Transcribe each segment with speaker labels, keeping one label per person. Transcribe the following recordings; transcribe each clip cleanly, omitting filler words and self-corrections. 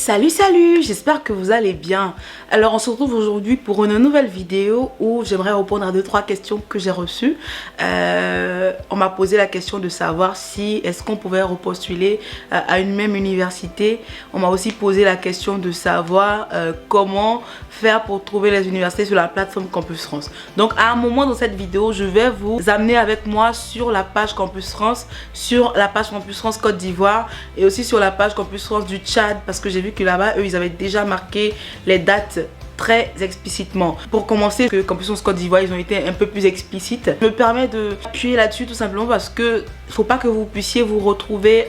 Speaker 1: Salut, j'espère que vous allez bien. Alors on se retrouve aujourd'hui pour une nouvelle vidéo où j'aimerais répondre à 2-3 questions que j'ai reçues. On m'a posé la question de savoir si est-ce qu'on pouvait repostuler à une même université. On m'a aussi posé la question de savoir comment faire pour trouver les universités sur la plateforme Campus France. Donc à un moment dans cette vidéo, je vais vous amener avec moi sur la page Campus France, sur la page Campus France Côte d'Ivoire et aussi sur la page Campus France du Tchad, parce que j'ai vu que là-bas, eux, ils avaient déjà marqué les dates très explicitement. Pour commencer, que Campus France Côte d'Ivoire, ils ont été un peu plus explicites. Je me permets de appuyer là-dessus tout simplement parce que faut pas que vous puissiez vous retrouver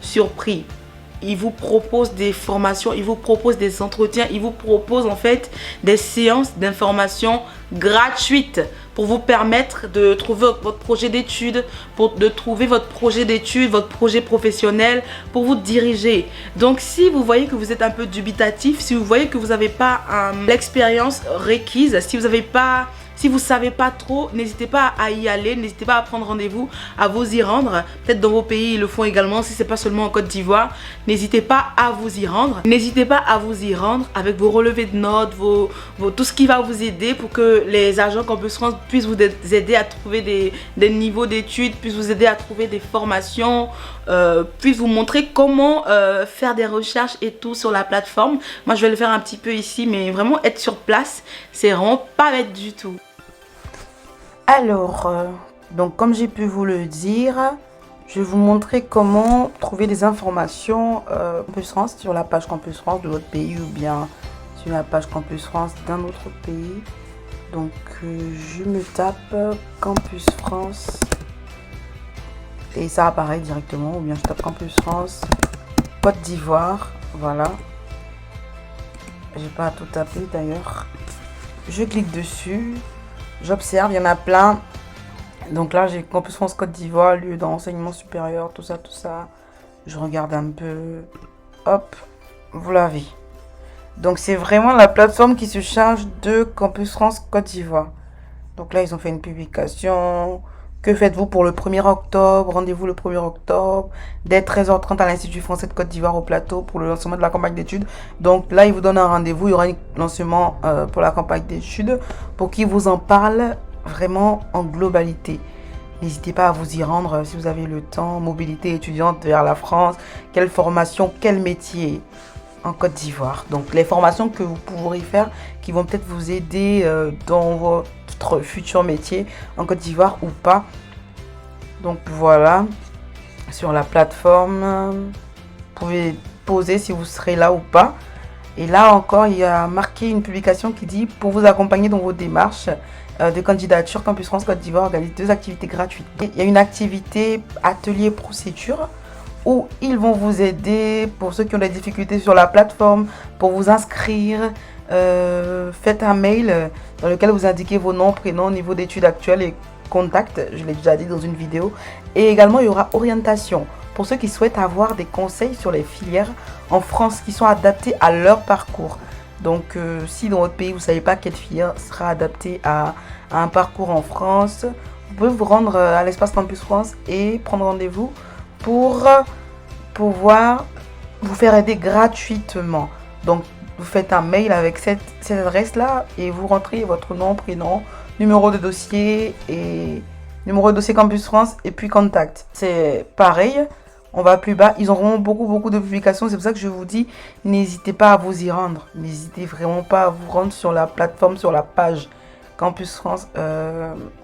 Speaker 1: surpris. Ils vous proposent des formations, ils vous proposent des entretiens, ils vous proposent en fait des séances d'information gratuites pour vous permettre de trouver votre projet d'études, votre projet professionnel, pour vous diriger. Donc si vous voyez que vous êtes un peu dubitatif, si vous voyez que vous n'avez pas l'expérience requise, si vous ne savez pas trop, n'hésitez pas à y aller, n'hésitez pas à prendre rendez-vous, à vous y rendre. Peut-être dans vos pays, ils le font également, si ce n'est pas seulement en Côte d'Ivoire. N'hésitez pas à vous y rendre. N'hésitez pas à vous y rendre avec vos relevés de notes, tout ce qui va vous aider pour que les agents Campus France puissent vous aider à trouver des niveaux d'études, puissent vous aider à trouver des formations, puissent vous montrer comment faire des recherches et tout sur la plateforme. Moi, je vais le faire un petit peu ici, mais vraiment être sur place, c'est vraiment pas bête du tout. Alors, donc comme j'ai pu vous le dire, je vais vous montrer comment trouver des informations Campus France sur la page Campus France de votre pays ou bien sur la page Campus France d'un autre pays. Donc, je me tape Campus France et ça apparaît directement, ou bien je tape Campus France Côte d'Ivoire, voilà. J'ai pas à tout taper d'ailleurs. Je clique dessus. J'observe, il y en a plein. Donc là, j'ai Campus France Côte d'Ivoire, lieu d'enseignement supérieur, tout ça. Je regarde un peu. Hop, vous l'avez. Donc c'est vraiment la plateforme qui se charge de Campus France Côte d'Ivoire. Donc là, ils ont fait une publication. Que faites-vous pour le 1er octobre? Rendez-vous le 1er octobre, dès 13h30 à l'Institut français de Côte d'Ivoire au plateau pour le lancement de la campagne d'études. Donc là, ils vous donnent un rendez-vous. Il y aura un lancement pour la campagne d'études pour qu'ils vous en parlent vraiment en globalité. N'hésitez pas à vous y rendre si vous avez le temps. Mobilité étudiante vers la France. Quelle formation, quel métier en Côte d'Ivoire. Donc les formations que vous pourrez faire qui vont peut-être vous aider dans votre futur métier en Côte d'Ivoire ou pas. Donc voilà, sur la plateforme, vous pouvez poser si vous serez là ou pas. Et là encore, il y a marqué une publication qui dit: pour vous accompagner dans vos démarches de candidature, Campus France Côte d'Ivoire organise 2 activités gratuites. Il y a une activité atelier procédure où ils vont vous aider pour ceux qui ont des difficultés sur la plateforme, pour vous inscrire. Faites un mail dans lequel vous indiquez vos noms, prénoms, niveau d'études actuelles et contact, je l'ai déjà dit dans une vidéo. Et également, il y aura orientation pour ceux qui souhaitent avoir des conseils sur les filières en France qui sont adaptées à leur parcours. Donc, si dans votre pays, vous ne savez pas quelle filière sera adaptée à un parcours en France, vous pouvez vous rendre à l'espace Campus France et prendre rendez-vous pour pouvoir vous faire aider gratuitement. Donc, vous faites un mail avec cette adresse-là et vous rentrez votre nom, prénom, numéro de dossier et numéro de dossier Campus France et puis contact. C'est pareil, on va plus bas. Ils auront beaucoup de publications. C'est pour ça que je vous dis, n'hésitez pas à vous y rendre. N'hésitez vraiment pas à vous rendre sur la plateforme, sur la page Campus France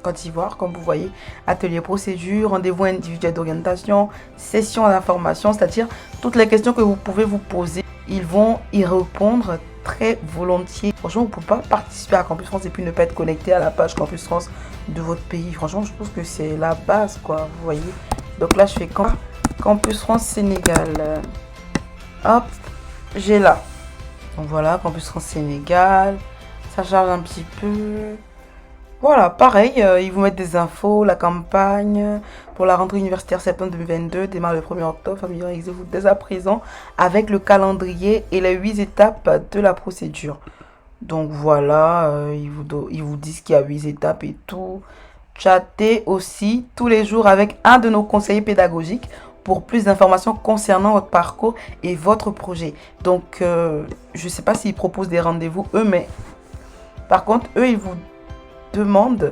Speaker 1: Côte d'Ivoire, comme vous voyez. Atelier procédure, rendez-vous individuel d'orientation, session d'information, c'est-à-dire toutes les questions que vous pouvez vous poser. Ils vont y répondre très volontiers. Franchement, vous ne pouvez pas participer à Campus France et puis ne pas être connecté à la page Campus France de votre pays. Franchement, je pense que c'est la base, quoi. Vous voyez. Donc là, je fais Campus France Sénégal. Hop, j'ai là. Donc voilà, Campus France Sénégal. Ça charge un petit peu. Voilà, pareil, ils vous mettent des infos, la campagne pour la rentrée universitaire septembre 2022 démarre le 1er octobre, familiarisez-vous dès à présent avec le calendrier et les 8 étapes de la procédure. Donc voilà, ils vous disent qu'il y a 8 étapes et tout. Chattez aussi tous les jours avec un de nos conseillers pédagogiques pour plus d'informations concernant votre parcours et votre projet. Donc, je ne sais pas s'ils proposent des rendez-vous, eux, mais par contre, eux, ils vous demandent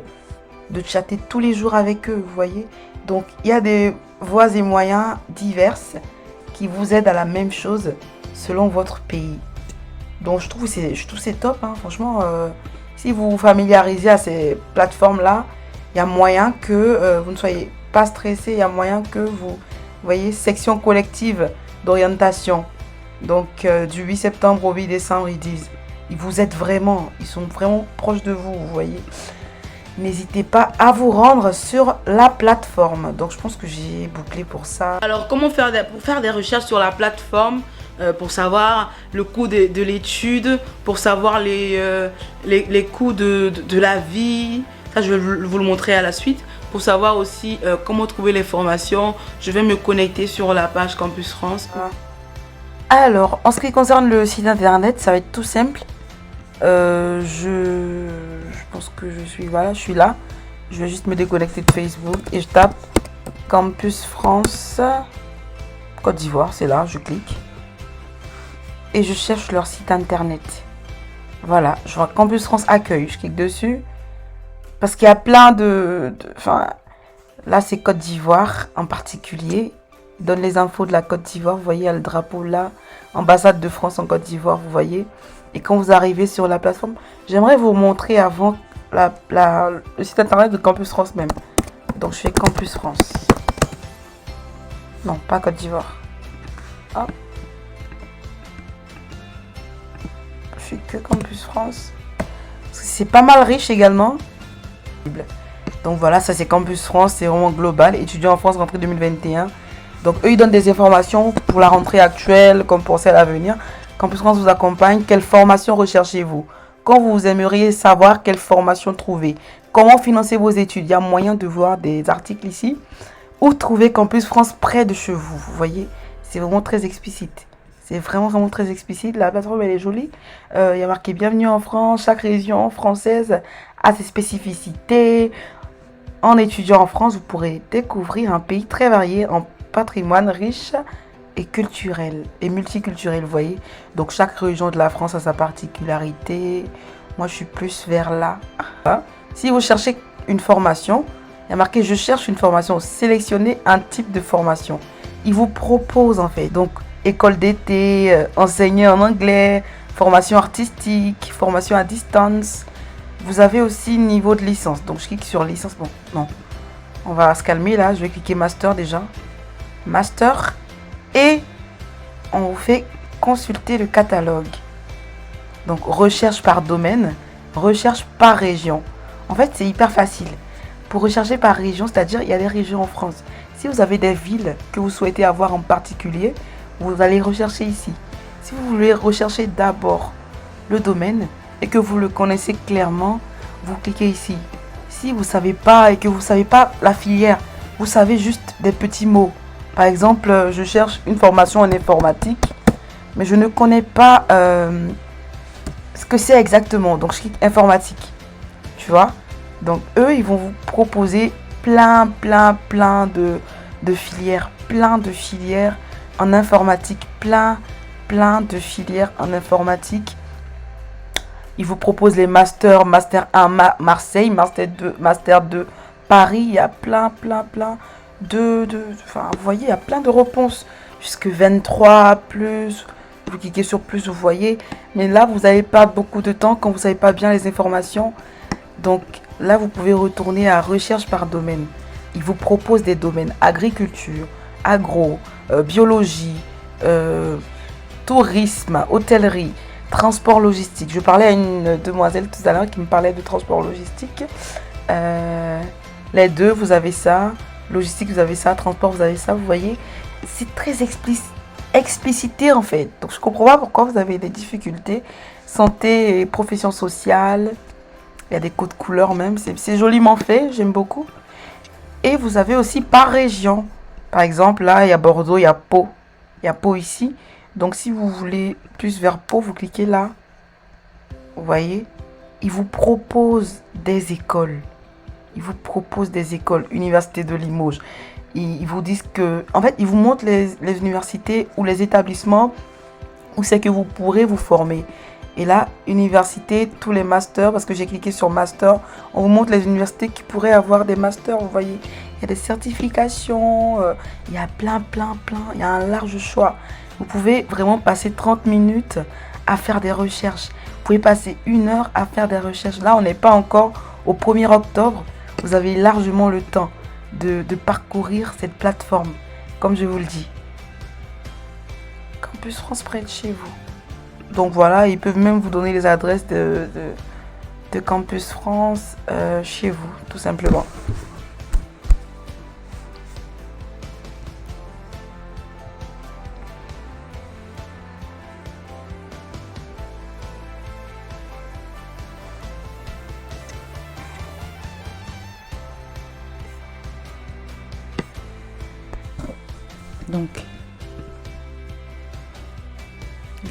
Speaker 1: de chatter tous les jours avec eux, vous voyez. Donc, il y a des voies et moyens diverses qui vous aident à la même chose selon votre pays. Donc, je trouve que c'est top, hein, franchement. Si vous vous familiarisez à ces plateformes-là, il y a moyen que vous ne soyez pas stressé, il y a moyen que vous voyez, section collective d'orientation. Donc, du 8 septembre au 8 décembre, ils disent, ils vous aident vraiment, ils sont vraiment proches de vous, vous voyez. N'hésitez pas à vous rendre sur la plateforme. Donc, je pense que j'ai bouclé pour ça. Alors, comment faire pour faire des recherches sur la plateforme, pour savoir le coût de l'étude, pour savoir les coûts de la vie. Ça, je vais vous le montrer à la suite. Pour savoir aussi comment trouver les formations, je vais me connecter sur la page Campus France. Alors, en ce qui concerne le site internet, ça va être tout simple. Je pense que je suis là. Je vais juste me déconnecter de Facebook et je tape Campus France Côte d'Ivoire, c'est là, je clique. Et je cherche leur site internet. Voilà, je vois Campus France Accueil, je clique dessus. Parce qu'il y a plein enfin, là c'est Côte d'Ivoire en particulier. Il donne les infos de la Côte d'Ivoire, vous voyez, il y a le drapeau là. Ambassade de France en Côte d'Ivoire, vous voyez. Et quand vous arrivez sur la plateforme, j'aimerais vous montrer avant le site internet de Campus France même. Donc je fais Campus France. Non, pas Côte d'Ivoire. Hop. Je fais que Campus France. C'est pas mal riche également. Donc voilà, ça c'est Campus France, c'est vraiment global. Étudiants en France, rentrée 2021. Donc eux, ils donnent des informations pour la rentrée actuelle, comme pour celle à venir. Campus France vous accompagne. Quelle formation recherchez-vous? Quand vous aimeriez savoir quelle formation trouver? Comment financer vos études? Il y a moyen de voir des articles ici. Où trouver Campus France près de chez vous? Vous voyez, c'est vraiment très explicite. C'est vraiment très explicite. La plateforme, elle est jolie. Il y a marqué Bienvenue en France. Chaque région française a ses spécificités. En étudiant en France, vous pourrez découvrir un pays très varié en patrimoine riche et culturel et multiculturel, vous voyez. Donc chaque région de la France a sa particularité. Moi, je suis plus vers là. Si vous cherchez une formation, il y a marqué je cherche une formation. Sélectionnez un type de formation. Il vous propose en fait donc école d'été, enseigner en anglais, formation artistique, formation à distance. Vous avez aussi niveau de licence. Donc je clique sur licence. Bon, non. On va se calmer là. Je vais cliquer master déjà. Master. Et on vous fait consulter le catalogue. Donc recherche par domaine, recherche par région. En fait, c'est hyper facile. Pour rechercher par région, c'est-à-dire il y a des régions en France. Si vous avez des villes que vous souhaitez avoir en particulier, vous allez rechercher ici. Si vous voulez rechercher d'abord le domaine et que vous le connaissez clairement, vous cliquez ici. Si vous ne savez pas et que vous ne savez pas la filière, vous savez juste des petits mots. Par exemple, je cherche une formation en informatique, mais je ne connais pas ce que c'est exactement. Donc, je clique informatique. Tu vois? Donc, eux, ils vont vous proposer plein de filières. Plein de filières en informatique. Plein de filières en informatique. Ils vous proposent les masters. Master 1 Marseille, Master 2 Paris. Il y a plein enfin, vous voyez, il y a plein de réponses. Jusque 23, plus. Vous cliquez sur plus, vous voyez. Mais là, vous n'avez pas beaucoup de temps quand vous ne savez pas bien les informations. Donc là, vous pouvez retourner à recherche par domaine. Ils vous proposent des domaines agriculture, agro, biologie, tourisme, hôtellerie, transport logistique. Je parlais à une demoiselle tout à l'heure qui me parlait de transport logistique. Les deux, vous avez ça. Logistique, vous avez ça. Transport, vous avez ça. Vous voyez, c'est très explicité en fait. Donc, je ne comprends pas pourquoi vous avez des difficultés. Santé et profession sociale. Il y a des codes couleurs même. C'est joliment fait. J'aime beaucoup. Et vous avez aussi par région. Par exemple, là, il y a Bordeaux, il y a Pau. Il y a Pau ici. Donc, si vous voulez plus vers Pau, vous cliquez là. Vous voyez, ils vous proposent des écoles. ils vous proposent des écoles, Université de Limoges. Ils vous disent que, en fait, ils vous montrent les universités ou les établissements où c'est que vous pourrez vous former. Et là, université, tous les masters, parce que j'ai cliqué sur master, on vous montre les universités qui pourraient avoir des masters, vous voyez. Il y a des certifications, il y a plein, il y a un large choix. Vous pouvez vraiment passer 30 minutes à faire des recherches. Vous pouvez passer 1 heure à faire des recherches. Là, on n'est pas encore au 1er octobre. Vous avez largement le temps de parcourir cette plateforme, comme je vous le dis. Campus France près de chez vous. Donc voilà, ils peuvent même vous donner les adresses de Campus France chez vous, tout simplement. Donc,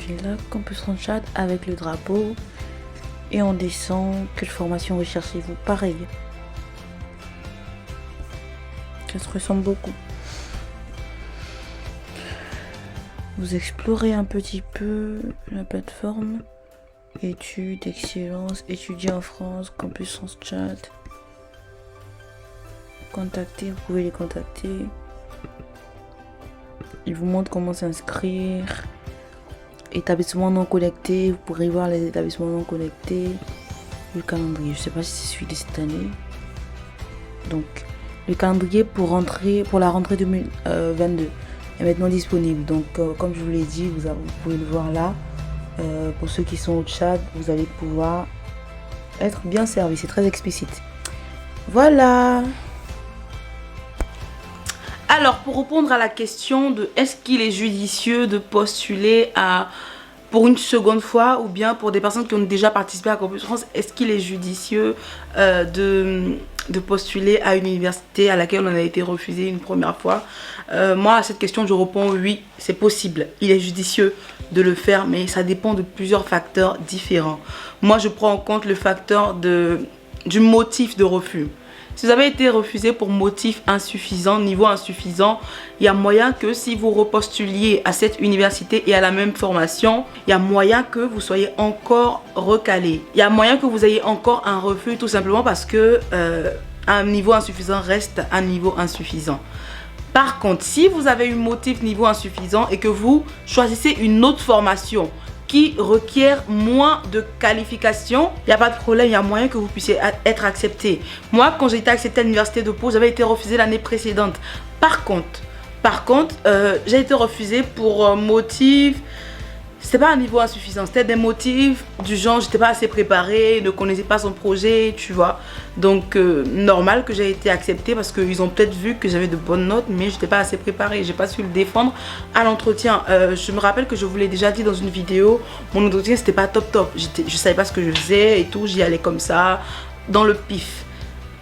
Speaker 1: j'ai là Campus France avec le drapeau. Et on descend, quelle formation recherchez-vous? Pareil. Ça se ressemble beaucoup. Vous explorez un petit peu la plateforme. Études, excellence, étudier en France, Campus France Chat. Contacter, vous pouvez les contacter. Ils vous montrent comment s'inscrire. Établissements non connectés, vous pourrez voir les établissements non connectés. Le calendrier, je ne sais pas si c'est celui de cette année. Donc, le calendrier pour la rentrée 2022 est maintenant disponible. Donc, comme je vous l'ai dit, vous pouvez le voir là. Pour ceux qui sont au chat, vous allez pouvoir être bien servis. C'est très explicite. Voilà. Alors, pour répondre à la question de est-ce qu'il est judicieux de postuler pour une seconde fois ou bien pour des personnes qui ont déjà participé à Campus France, est-ce qu'il est judicieux de postuler à une université à laquelle on a été refusé une première fois? Moi, à cette question, je réponds oui, c'est possible. Il est judicieux de le faire, mais ça dépend de plusieurs facteurs différents. Moi, je prends en compte le facteur du motif de refus. Si vous avez été refusé pour motif insuffisant, niveau insuffisant, il y a moyen que si vous repostuliez à cette université et à la même formation, il y a moyen que vous soyez encore recalé. Il y a moyen que vous ayez encore un refus tout simplement parce que un niveau insuffisant reste un niveau insuffisant. Par contre, si vous avez eu motif niveau insuffisant et que vous choisissez une autre formation qui requiert moins de qualification, il n'y a pas de problème, il y a moyen que vous puissiez être accepté. Moi, quand j'ai été accepté à l'université de Pau, j'avais été refusée l'année précédente. Par contre, j'ai été refusée pour motif. C'était pas un niveau insuffisant, c'était des motifs du genre j'étais pas assez préparée, ne connaissais pas son projet, tu vois. Donc normal que j'ai été acceptée parce qu'ils ont peut-être vu que j'avais de bonnes notes, mais j'étais pas assez préparée, j'ai pas su le défendre à l'entretien. Je me rappelle que je vous l'ai déjà dit dans une vidéo, mon entretien c'était pas top. Je savais pas ce que je faisais et tout, j'y allais comme ça, dans le pif.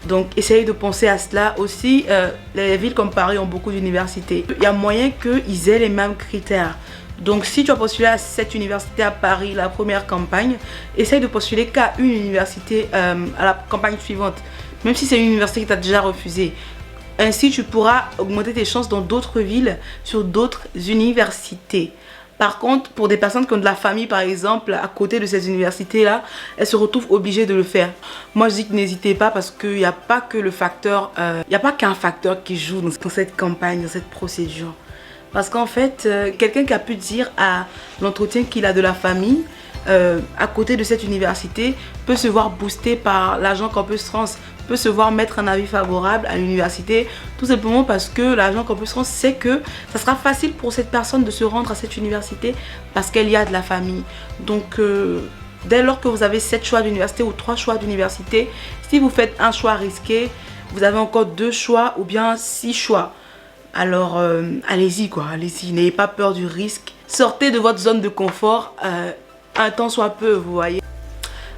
Speaker 1: Donc essayez de penser à cela aussi. Les villes comme Paris ont beaucoup d'universités. Il y a moyen qu'ils aient les mêmes critères. Donc si tu as postulé à cette université à Paris, la première campagne, essaye de postuler qu'à une université à la campagne suivante. Même si c'est une université qui t'a déjà refusé. Ainsi tu pourras augmenter tes chances dans d'autres villes, sur d'autres universités. Par contre, pour des personnes qui ont de la famille, par exemple, à côté de ces universités-là, elles se retrouvent obligées de le faire. Moi, je dis que n'hésitez pas parce qu'il n'y a pas que le facteur, il n'y a pas qu'un facteur qui joue dans cette campagne, dans cette procédure. Parce qu'en fait, quelqu'un qui a pu dire à l'entretien qu'il a de la famille, à côté de cette université, peut se voir boosté par l'agent Campus France, peut se voir mettre un avis favorable à l'université, tout simplement parce que l'agent Campus France sait que ça sera facile pour cette personne de se rendre à cette université parce qu'elle y a de la famille. Donc, dès lors que vous avez 7 choix d'université ou 3 choix d'université, si vous faites un choix risqué, vous avez encore 2 choix ou bien 6 choix. Alors, allez-y quoi, allez-y, n'ayez pas peur du risque. Sortez de votre zone de confort, un temps soit peu, vous voyez.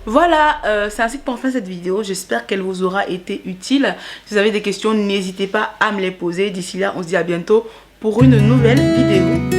Speaker 1: Voilà, c'est ainsi que pour fin cette vidéo. J'espère qu'elle vous aura été utile. Si vous avez des questions, n'hésitez pas à me les poser. D'ici là, on se dit à bientôt pour une nouvelle vidéo.